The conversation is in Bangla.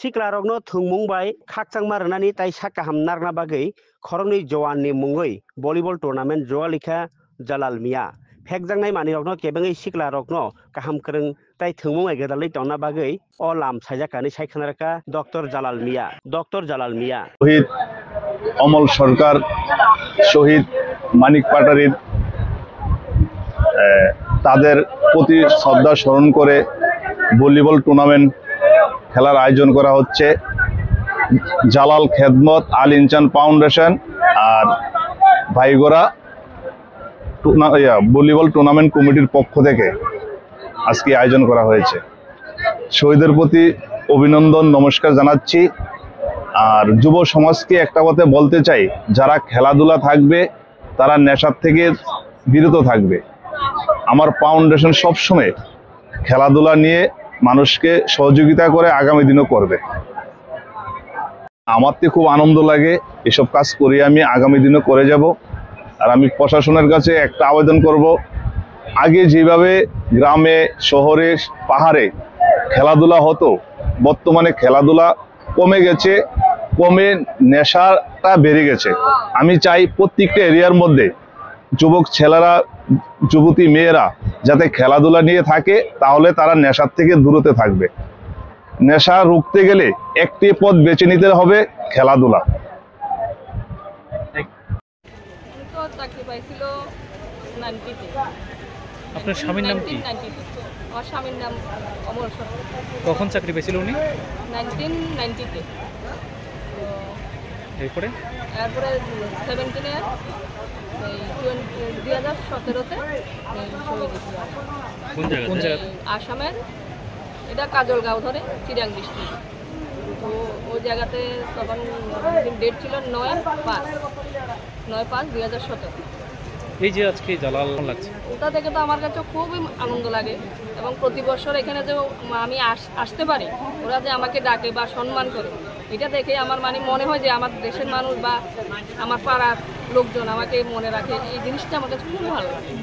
Siklarokno thungmungbai khakchangmarnani tai sakaham narna bagui khorongni Jowanni mungui volleyball tournament joalikha Jalal Mia. Phekjangnai manirokno kebangui Siklarokno kaham krung tai thungmungai gedalai tongna bagui o lam saijakani saikhanarka Dr. Jalal Mia. Dr. Jalal Mia. শহীদ অমল সরকার, শহীদ মানিক পাটারির তাদের প্রতি শ্রদ্ধা স্মরণ করে ভলিবল টুর্নামেন্ট খেলার আয়োজন করা হচ্ছে। জালাল খেদমত আল ইনসান ফাউন্ডেশন আর ভাইগোরা ভলিবল টুর্নামেন্ট কমিটির পক্ষ থেকে আজকে আয়োজন করা হয়েছে। শহীদের প্রতি অভিনন্দন, নমস্কার জানাচ্ছি। আর যুব সমাজকে একটা কথা বলতে চাই, যারা খেলাধুলা থাকবে তারা নেশার থেকে বিরত থাকবে। আমার ফাউন্ডেশন সবসময় খেলাধুলা নিয়ে মানুষকে সহযোগিতা করে, আগামী দিনও করবে। আমার তো খুব আনন্দ লাগে, এসব কাজ করি আমি আগামী দিনও করে যাব। আর আমি প্রশাসনের কাছে একটা আবেদন করব, আগে যেভাবে গ্রামে শহরে পাহাড়ে খেলাধুলা হতো, বর্তমানে খেলাধুলা কমে গেছে, কমে নেশাটা বেড়ে গেছে। আমি চাই প্রত্যেকটা এরিয়ার মধ্যে যুবক ছেলেরা, যুবতী মেয়েরা যাতে খেলাধুলা নিয়ে থাকে, তাহলে তারা নেশার থেকে দূরতে থাকবে। নেশা রুখতে গেলে একটি পথ বেছে নিতে হবে, খেলাধুলা। আপনার স্বামীর নাম কি? আমার স্বামীর নাম অমল সরকার। কখন চাকরি পেয়েছিল উনি? 1990-তে। এরপরে 17-এ 2017-তে কোন জায়গা? আসামের, এটা কাজলগাঁও ধরে চিরাং ডিস্ট্রিক্ট। তো ওই জায়গাতে তখন ডেট ছিল 9/5/2017। এই যে আজকে জালাল লাগছে, ওটা থেকে তো আমার কাছে খুবই আনন্দ লাগে। এবং প্রতি বছর এখানে যে আমি আসতে পারি, ওরা যে আমাকে ডাকে বা সম্মান করে, এটা দেখে আমার মনে হয় যে আমার দেশের মানুষ বা আমার পাড়ার লোকজন আমাকে মনে রাখে। এই জিনিসটা আমার কাছে খুব ভালো লাগে।